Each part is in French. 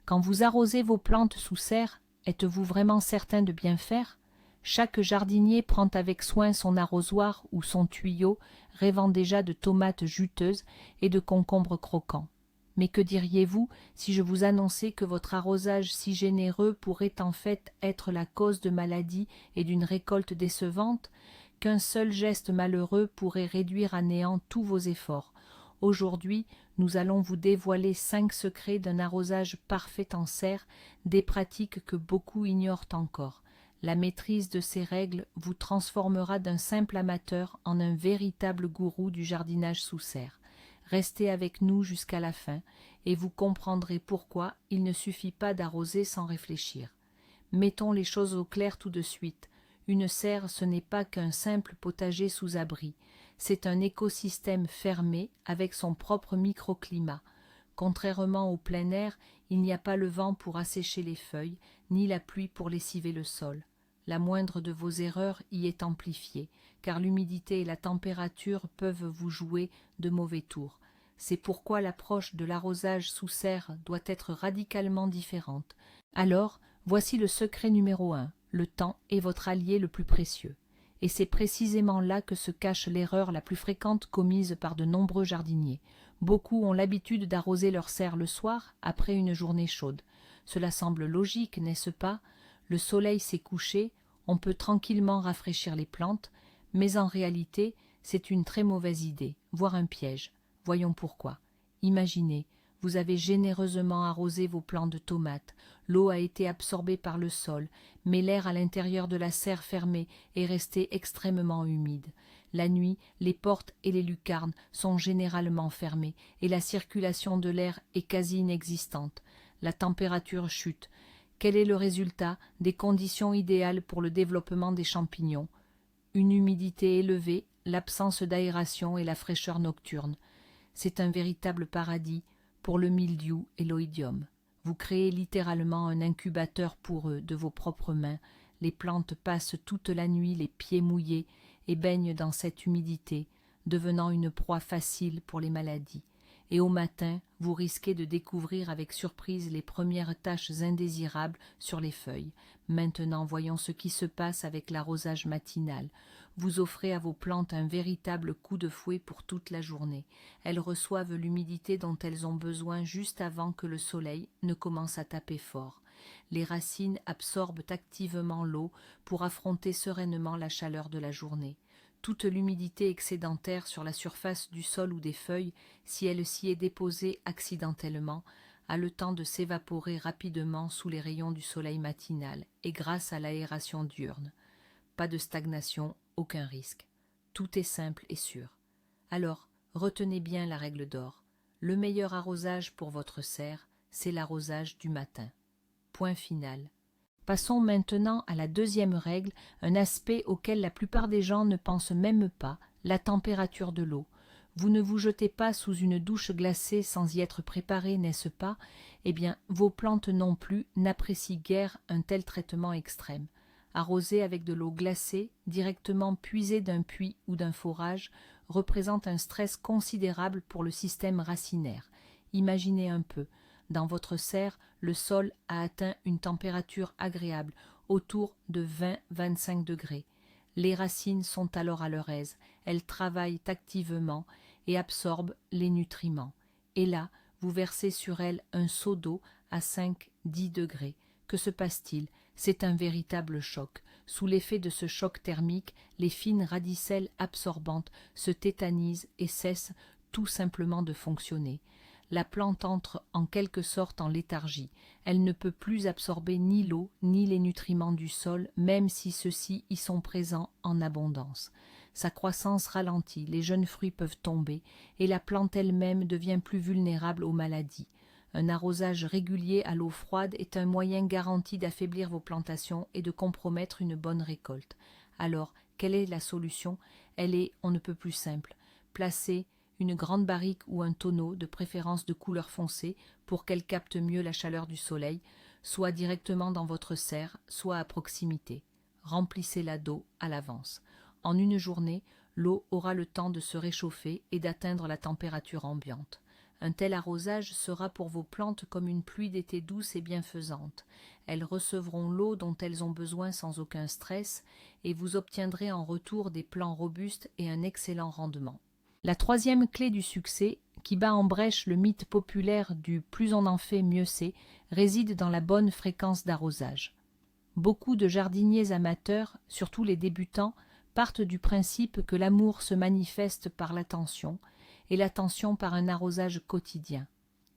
Quand vous arrosez vos plantes sous serre, êtes-vous vraiment certain de bien faire? Chaque jardinier prend avec soin son arrosoir ou son tuyau, rêvant déjà de tomates juteuses et de concombres croquants. Mais que diriez-vous si je vous annonçais que votre arrosage si généreux pourrait en fait être la cause de maladies et d'une récolte décevante, qu'un seul geste malheureux pourrait réduire à néant tous vos efforts? Aujourd'hui, nous allons vous dévoiler 5 secrets d'un arrosage parfait en serre, des pratiques que beaucoup ignorent encore. La maîtrise de ces règles vous transformera d'un simple amateur en un véritable gourou du jardinage sous serre. Restez avec nous jusqu'à la fin et vous comprendrez pourquoi il ne suffit pas d'arroser sans réfléchir. Mettons les choses au clair tout de suite. Une serre, ce n'est pas qu'un simple potager sous abri. C'est un écosystème fermé avec son propre microclimat. Contrairement au plein air, il n'y a pas le vent pour assécher les feuilles, ni la pluie pour lessiver le sol. La moindre de vos erreurs y est amplifiée, car l'humidité et la température peuvent vous jouer de mauvais tours. C'est pourquoi l'approche de l'arrosage sous serre doit être radicalement différente. Alors, voici le secret numéro 1. Le temps est votre allié le plus précieux. Et c'est précisément là que se cache l'erreur la plus fréquente commise par de nombreux jardiniers. Beaucoup ont l'habitude d'arroser leur serre le soir, après une journée chaude. Cela semble logique, n'est-ce pas? Le soleil s'est couché, on peut tranquillement rafraîchir les plantes, mais en réalité, c'est une très mauvaise idée, voire un piège. Voyons pourquoi. Imaginez, vous avez généreusement arrosé vos plants de tomates, l'eau a été absorbée par le sol, mais l'air à l'intérieur de la serre fermée est resté extrêmement humide. La nuit, les portes et les lucarnes sont généralement fermées et la circulation de l'air est quasi inexistante. La température chute. Quel est le résultat des conditions idéales pour le développement des champignons? Une humidité élevée, l'absence d'aération et la fraîcheur nocturne. C'est un véritable paradis pour le mildiou et l'oïdium. Vous créez littéralement un incubateur pour eux de vos propres mains. Les plantes passent toute la nuit les pieds mouillés et baignent dans cette humidité, devenant une proie facile pour les maladies. Et au matin, vous risquez de découvrir avec surprise les premières taches indésirables sur les feuilles. Maintenant, voyons ce qui se passe avec l'arrosage matinal. Vous offrez à vos plantes un véritable coup de fouet pour toute la journée. Elles reçoivent l'humidité dont elles ont besoin juste avant que le soleil ne commence à taper fort. Les racines absorbent activement l'eau pour affronter sereinement la chaleur de la journée. Toute l'humidité excédentaire sur la surface du sol ou des feuilles, si elle s'y est déposée accidentellement, a le temps de s'évaporer rapidement sous les rayons du soleil matinal et grâce à l'aération diurne. Pas de stagnation, aucun risque. Tout est simple et sûr. Alors, retenez bien la règle d'or. Le meilleur arrosage pour votre serre, c'est l'arrosage du matin. Point final. Passons maintenant à la deuxième règle, un aspect auquel la plupart des gens ne pensent même pas, la température de l'eau. Vous ne vous jetez pas sous une douche glacée sans y être préparé, n'est-ce pas? Eh bien, vos plantes non plus n'apprécient guère un tel traitement extrême. Arroser avec de l'eau glacée, directement puisée d'un puits ou d'un forage, représente un stress considérable pour le système racinaire. Imaginez un peu. Dans votre serre, le sol a atteint une température agréable, autour de 20-25 degrés. Les racines sont alors à leur aise, elles travaillent activement et absorbent les nutriments. Et là, vous versez sur elles un seau d'eau à 5-10 degrés. Que se passe-t-il? C'est un véritable choc. Sous l'effet de ce choc thermique, les fines radicelles absorbantes se tétanisent et cessent tout simplement de fonctionner. La plante entre en quelque sorte en léthargie. Elle ne peut plus absorber ni l'eau ni les nutriments du sol, même si ceux-ci y sont présents en abondance. Sa croissance ralentit, les jeunes fruits peuvent tomber, et la plante elle-même devient plus vulnérable aux maladies. Un arrosage régulier à l'eau froide est un moyen garanti d'affaiblir vos plantations et de compromettre une bonne récolte. Alors, quelle est la solution? Elle est on ne peut plus simple. Placez une grande barrique ou un tonneau, de préférence de couleur foncée, pour qu'elle capte mieux la chaleur du soleil, soit directement dans votre serre, soit à proximité. Remplissez-la d'eau à l'avance. En une journée, l'eau aura le temps de se réchauffer et d'atteindre la température ambiante. Un tel arrosage sera pour vos plantes comme une pluie d'été douce et bienfaisante. Elles recevront l'eau dont elles ont besoin sans aucun stress et vous obtiendrez en retour des plants robustes et un excellent rendement. La troisième clé du succès, qui bat en brèche le mythe populaire du « plus on en fait, mieux c'est », réside dans la bonne fréquence d'arrosage. Beaucoup de jardiniers amateurs, surtout les débutants, partent du principe que l'amour se manifeste par l'attention, et l'attention par un arrosage quotidien.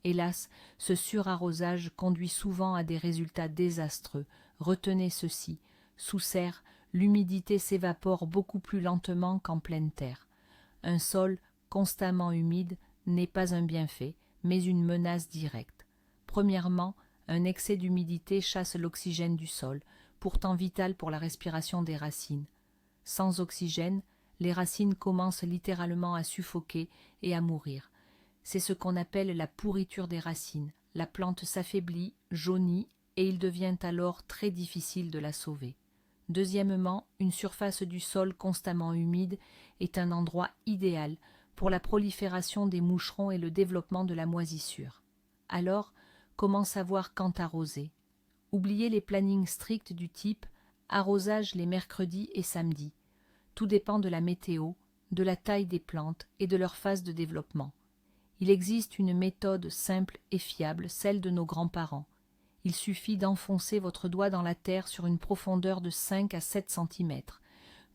Hélas, ce surarrosage conduit souvent à des résultats désastreux. Retenez ceci, sous serre, l'humidité s'évapore beaucoup plus lentement qu'en pleine terre. Un sol constamment humide n'est pas un bienfait, mais une menace directe. Premièrement, un excès d'humidité chasse l'oxygène du sol, pourtant vital pour la respiration des racines. Sans oxygène, les racines commencent littéralement à suffoquer et à mourir. C'est ce qu'on appelle la pourriture des racines. La plante s'affaiblit, jaunit, et il devient alors très difficile de la sauver. Deuxièmement, une surface du sol constamment humide est un endroit idéal pour la prolifération des moucherons et le développement de la moisissure. Alors, comment savoir quand arroser? Oubliez les plannings stricts du type arrosage les mercredis et samedis. Tout dépend de la météo, de la taille des plantes et de leur phase de développement. Il existe une méthode simple et fiable, celle de nos grands-parents. Il suffit d'enfoncer votre doigt dans la terre sur une profondeur de 5 à 7 cm.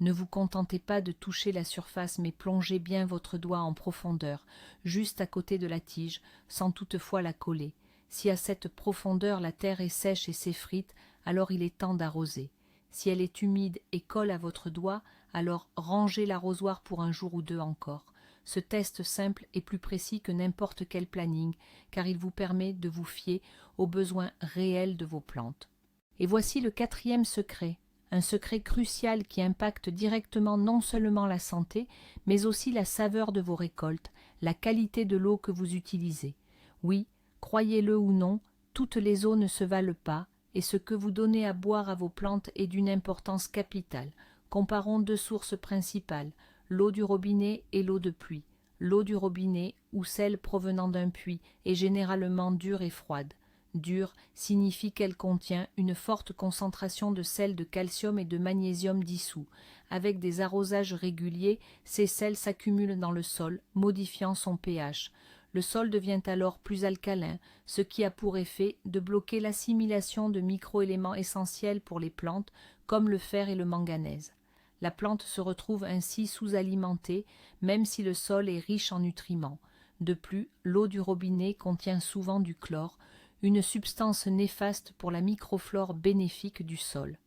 Ne vous contentez pas de toucher la surface, mais plongez bien votre doigt en profondeur, juste à côté de la tige, sans toutefois la coller. Si à cette profondeur la terre est sèche et s'effrite, alors il est temps d'arroser. Si elle est humide et colle à votre doigt, alors rangez l'arrosoir pour un jour ou deux encore. Ce test simple est plus précis que n'importe quel planning, car il vous permet de vous fier aux besoins réels de vos plantes. Et voici le quatrième secret, un secret crucial qui impacte directement non seulement la santé, mais aussi la saveur de vos récoltes, la qualité de l'eau que vous utilisez. Oui, croyez-le ou non, toutes les eaux ne se valent pas, et ce que vous donnez à boire à vos plantes est d'une importance capitale. Comparons deux sources principales, l'eau du robinet et l'eau de pluie. L'eau du robinet, ou celle provenant d'un puits, est généralement dure et froide. Dure signifie qu'elle contient une forte concentration de sels de calcium et de magnésium dissous. Avec des arrosages réguliers, ces sels s'accumulent dans le sol, modifiant son pH. Le sol devient alors plus alcalin, ce qui a pour effet de bloquer l'assimilation de microéléments essentiels pour les plantes, comme le fer et le manganèse. La plante se retrouve ainsi sous-alimentée, même si le sol est riche en nutriments. De plus, l'eau du robinet contient souvent du chlore, une substance néfaste pour la microflore bénéfique du sol.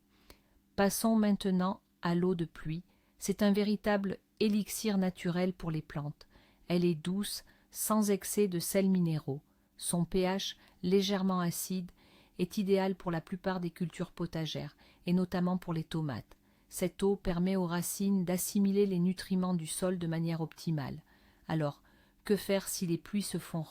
Passons maintenant à l'eau de pluie. C'est un véritable élixir naturel pour les plantes. Elle est douce, sans excès de sels minéraux. Son pH, légèrement acide, est idéal pour la plupart des cultures potagères, et notamment pour les tomates. Cette eau permet aux racines d'assimiler les nutriments du sol de manière optimale. Alors, que faire si les pluies se font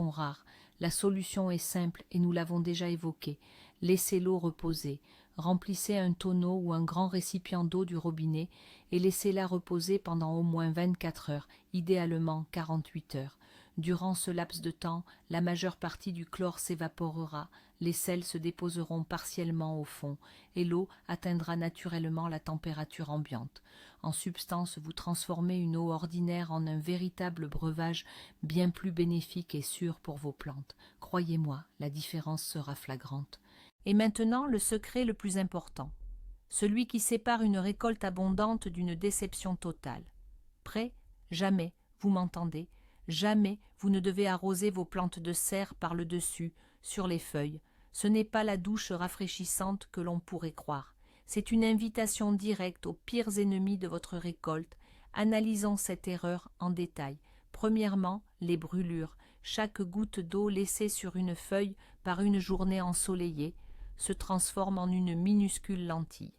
rares? La solution est simple et nous l'avons déjà évoquée. Laissez l'eau reposer. Remplissez un tonneau ou un grand récipient d'eau du robinet et laissez-la reposer pendant au moins 24 heures, idéalement 48 heures. Durant ce laps de temps, la majeure partie du chlore s'évaporera, les sels se déposeront partiellement au fond et l'eau atteindra naturellement la température ambiante. En substance, vous transformez une eau ordinaire en un véritable breuvage bien plus bénéfique et sûr pour vos plantes. Croyez-moi, la différence sera flagrante. Et maintenant, le secret le plus important, celui qui sépare une récolte abondante d'une déception totale. Prêt? Jamais, vous m'entendez? Jamais vous ne devez arroser vos plantes de serre par le dessus, sur les feuilles. Ce n'est pas la douche rafraîchissante que l'on pourrait croire. C'est une invitation directe aux pires ennemis de votre récolte. Analysons cette erreur en détail. Premièrement, les brûlures. Chaque goutte d'eau laissée sur une feuille par une journée ensoleillée se transforme en une minuscule lentille.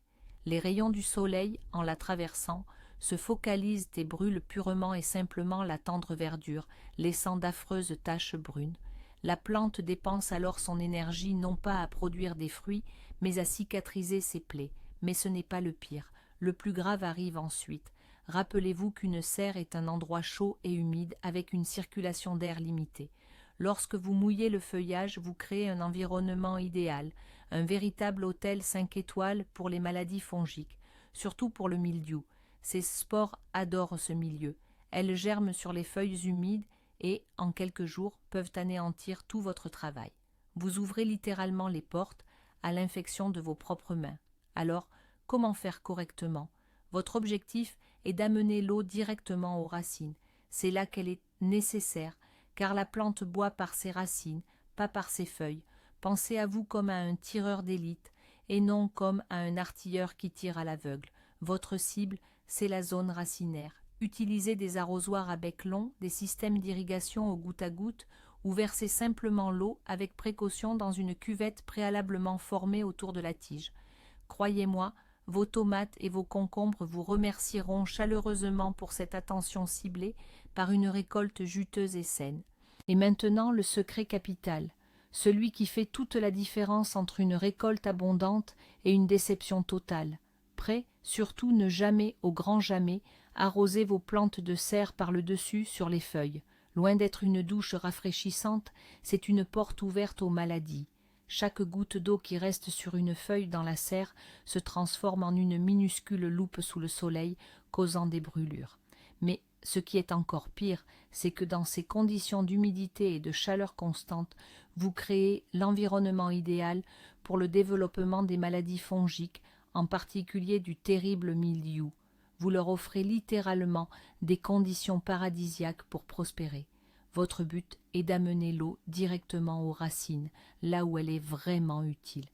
Les rayons du soleil, en la traversant, se focalisent et brûlent purement et simplement la tendre verdure, laissant d'affreuses taches brunes. La plante dépense alors son énergie non pas à produire des fruits, mais à cicatriser ses plaies. Mais ce n'est pas le pire. Le plus grave arrive ensuite. Rappelez-vous qu'une serre est un endroit chaud et humide avec une circulation d'air limitée. Lorsque vous mouillez le feuillage, vous créez un environnement idéal, un véritable hôtel 5 étoiles pour les maladies fongiques, surtout pour le mildiou. Ces spores adorent ce milieu. Elles germent sur les feuilles humides et, en quelques jours, peuvent anéantir tout votre travail. Vous ouvrez littéralement les portes à l'infection de vos propres mains. Alors, comment faire correctement? Votre objectif est d'amener l'eau directement aux racines. C'est là qu'elle est nécessaire, car la plante boit par ses racines, pas par ses feuilles. Pensez à vous comme à un tireur d'élite, et non comme à un artilleur qui tire à l'aveugle. Votre cible, c'est la zone racinaire. Utilisez des arrosoirs à bec long, des systèmes d'irrigation au goutte à goutte, ou versez simplement l'eau avec précaution dans une cuvette préalablement formée autour de la tige. Croyez-moi, vos tomates et vos concombres vous remercieront chaleureusement pour cette attention ciblée par une récolte juteuse et saine. Et maintenant le secret capital, celui qui fait toute la différence entre une récolte abondante et une déception totale. Prêt, surtout ne jamais, au grand jamais, arroser vos plantes de serre par le dessus sur les feuilles. Loin d'être une douche rafraîchissante, c'est une porte ouverte aux maladies. Chaque goutte d'eau qui reste sur une feuille dans la serre se transforme en une minuscule loupe sous le soleil, causant des brûlures. Mais ce qui est encore pire, c'est que dans ces conditions d'humidité et de chaleur constante, vous créez l'environnement idéal pour le développement des maladies fongiques, en particulier du terrible mildiou. Vous leur offrez littéralement des conditions paradisiaques pour prospérer. Votre but est d'amener l'eau directement aux racines, là où elle est vraiment utile.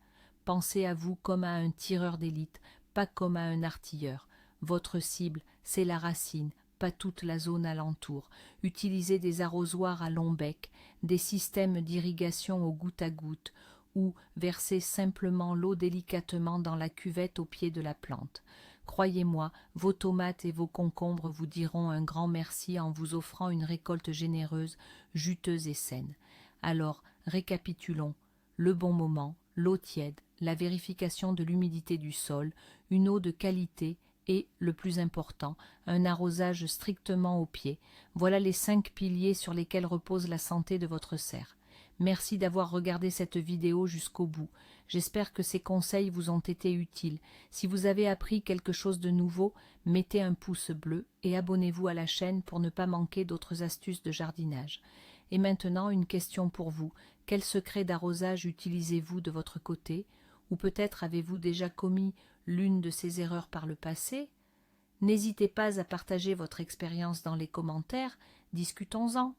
Pensez à vous comme à un tireur d'élite, pas comme à un artilleur. Votre cible, c'est la racine, pas toute la zone alentour. Utilisez des arrosoirs à long bec, des systèmes d'irrigation au goutte à goutte, ou versez simplement l'eau délicatement dans la cuvette au pied de la plante. Croyez-moi, vos tomates et vos concombres vous diront un grand merci en vous offrant une récolte généreuse, juteuse et saine. Alors, récapitulons. Le bon moment, l'eau tiède, la vérification de l'humidité du sol, une eau de qualité et, le plus important, un arrosage strictement au pied. Voilà les 5 piliers sur lesquels repose la santé de votre serre. Merci d'avoir regardé cette vidéo jusqu'au bout. J'espère que ces conseils vous ont été utiles. Si vous avez appris quelque chose de nouveau, mettez un pouce bleu et abonnez-vous à la chaîne pour ne pas manquer d'autres astuces de jardinage. Et maintenant, une question pour vous. Quel secret d'arrosage utilisez-vous de votre côté? Ou peut-être avez-vous déjà commis l'une de ces erreurs par le passé? N'hésitez pas à partager votre expérience dans les commentaires, discutons-en.